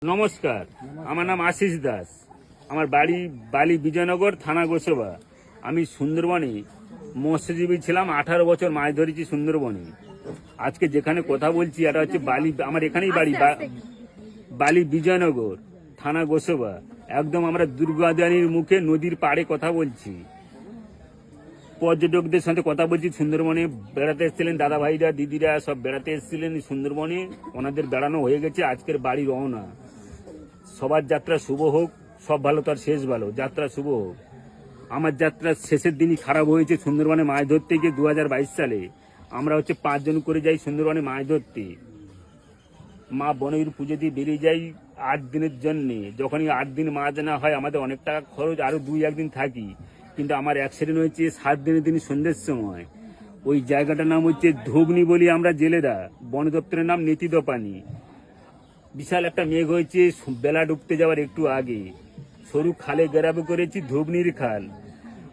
নমস্কার, আমার নাম আশিস দাস। আমার বাড়ি বালি বিজয়নগর, থানা গোসবা। আমি সুন্দরবনে মৎস্যজীবী ছিলাম, 18 বছর মাছ ধরেছি সুন্দরবনে। আজকে যেখানে কথা বলছি এটা হচ্ছে বালি, আমার এখানেই বাড়ি, বালি বিজয়নগর, থানা গোসবা। একদম আমরা দুর্গাদানির মুখে নদীর পাড়ে কথা বলছি। পর্যটকদের সাথে কথা বলছি। সুন্দরবনে বেড়াতে এসেছিলেন দাদা ভাইরা, দিদিরা সব বেড়াতে এসেছিলেন সুন্দরবনে। ওনাদের বেড়ানো হয়ে গেছে, আজকের বাড়ি রওনা। সবার যাত্রা শুভ হোক, সব ভালো তার শেষ ভালো, যাত্রা শুভ হোক। আমার যাত্রার শেষের দিনই খারাপ হয়েছে সুন্দরবনে মাছ ধরতে গিয়ে। 2022 সালে আমরা 5 জন করে যাই সুন্দরবনে মাছ ধরতে। মা বনের পুজো দিয়ে বেরিয়ে যাই 8 দিনের জন্যে। যখনই 8 দিন মাছ না হয় আমাদের অনেক টাকা খরচ, আরো 2-1 দিন থাকি। কিন্তু আমার অ্যাক্সিডেন্ট হয়েছে 7 দিনের দিন সন্ধ্যের সময়। ওই জায়গাটার নাম হচ্ছে ধুবনি বলি আমরা জেলেরা, বন দপ্তরের নাম নীতিদপানি। বিশাল একটা মেঘ হয়েছে বেলা ডুবতে যাওয়ার একটু আগে। সরু খালে গেরাবে করেছি ধুবনির খাল।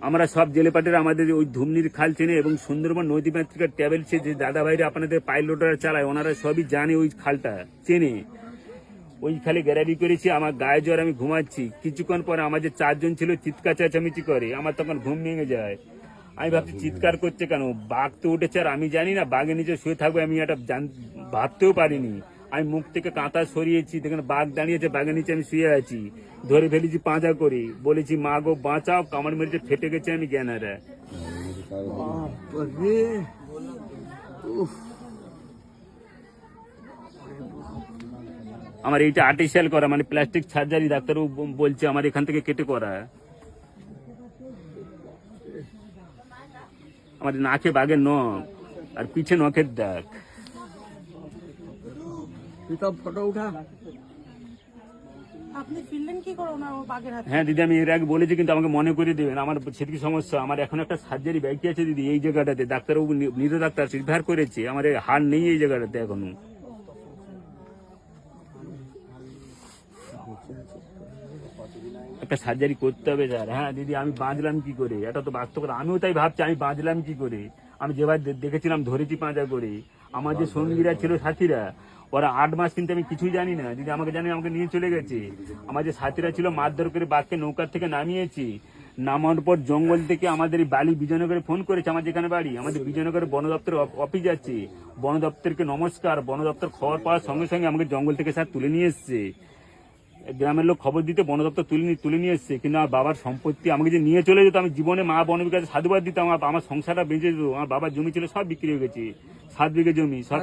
আমরা সব জেলেপাটেরা আমাদের ওই ধুবনির খাল চেনে, এবং সুন্দরবন নদীমাতৃকার ট্রাভেলসে যে দাদা ভাইরা আপনাদের পাইলটরা চালায়, ওনারা সবই জানে, ওই খালটা চেনে। ওই খালে গেরাবি করেছি, আমার গায়ে জ্বর, আমি ঘুমাচ্ছি। কিছুক্ষণ পরে আমাদের 4 জন ছিল, চিৎকার চেঁচামেচি করে। আমার তখন ঘুম ভেঙে যায়। আমি ভাবছি চিৎকার করছে কেন, বাঘ তো উঠেছে আর আমি জানি না, বাঘের নিচে শুয়ে থাকবো আমি এটা ভাবতেও পারিনি। আমি মুখ থেকে কাঁথা সরিয়েছি, দেখেন বাঘ দাঁড়িয়েছে, বাঘের নিচে আমি শুয়ে আছি। ধরে ফেলেছি পাঁজা করে, বলেছি মা গো বাঁচাও, কামড় মেরেছে, ফেটে গেছে আমি জ্ঞানারা। আমার এইটা আর্টিফিশিয়াল করা, মানে প্লাস্টিক সার্জারি, ডাক্তারও বলছে আমার এখান থেকে কেটে করা। আমার নাকে বাঘের নখ আর পিছে নখের দাগ। ফটো উঠা আপনি ফিরলেন কি করে না বাগের হাতে? হ্যাঁ দিদি, আমি এর আগে বলেছি, কিন্তু আমাকে মনে করে দেবেন। আমার সেদিকে সমস্যা, আমার এখন একটা সার্জারি বাকি আছে দিদি এই জায়গাটাতে। ডাক্তারবাবু, নিজ ডাক্তার রিফার করেছে, আমার হাড় নেই এই জায়গাটাতে এখনো। একটা সার্জারি করতে হবে স্যার। হ্যাঁ দিদি, আমি বাঁচলাম কি করে, এটা তো বাস্তব কথা। আমিও তাই ভাবছি, আমি বাঁচলাম কি করে। আমি যেবার দেখেছিলাম ধরেছি পাঁজা করে। আমার যে সঙ্গীরা ছিল, সাথীরা, ওরা 8 মাস কিন্তু আমি কিছুই জানি না দিদি, আমাকে জানি আমাকে নিয়ে চলে গেছে। আমার যে সাথীরা ছিল মারধর করে বাঘকে নৌকার থেকে নামিয়েছি। নামানোর পর জঙ্গল থেকে আমাদের এই বালি বিজয়নগরে ফোন করেছে, আমার যেখানে বাড়ি, আমাদের বিজয়নগরে বন দপ্তরের অফিস আছে। বন দপ্তরকে নমস্কার। বন দপ্তর খবর পাওয়ার সঙ্গে সঙ্গে আমাকে জঙ্গল থেকে স্যার তুলে নিয়ে এসছে। গ্রামের লোক খবর দিতে বন দপ্তর তুলে নিয়ে এসছে। কিন্তু আমার বাবার সম্পত্তি আমাকে যে নিয়ে চলে যেত, আমি জীবনে মা বনের কাছে সাধুবাদ দিতাম, আমার সংসারটা বেঁচে যেত। আমার বাবার জমি ছিল সব বিক্রি হয়ে গেছে, 7 বিঘে জমি সব।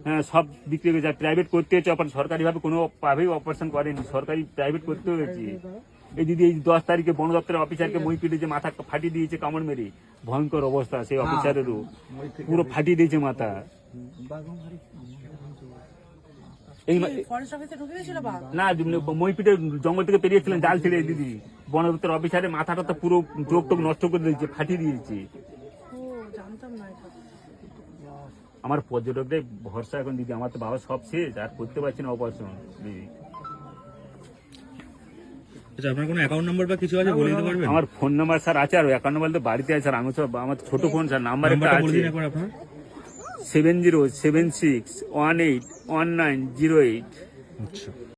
হ্যাঁ, সব বিক্রি হয়ে গেছে। প্রাইভেট করতে হয়েছে, সরকারি ভাবে কোনো ভাবেই অপারেশন করেনি, সরকারি প্রাইভেট করতে হয়েছে। এই দিদি, এই 10 তারিখে বন দপ্তরের অফিসারকে মই পিটে যে মাথা ফাটিয়ে দিয়েছে কামড় মেরে, ভয়ঙ্কর অবস্থা সেই অফিসারেরও, পুরো ফাটিয়ে দিয়েছে মাথা। না, মইপিটে জঙ্গল থেকে পেরিয়েছিলেন জাল ছেড়ে দিদি। বন দপ্তর অফিসারের মাথাটা তো পুরো চোখ টোক নষ্ট করে দিয়েছে, ফাটিয়ে দিয়েছে। আমার পর্যটকদের ভরসা এখন দিদি, আমার তো বাবা সব শেষ, আর করতে পারছি না অপারেশন দিদি। আপনার কোনো অ্যাকাউন্ট নাম্বার বা কিছু আছে বলে দিতে পারবেন? আমার ফোন নাম্বার স্যার আছে, আর অ্যাকাউন্ট নাম্বার তো বাড়িতে আছে স্যার। আমি সব আমার ছোট ফোন স্যার, নাম্বার একটা আছে 7076181908। আচ্ছা।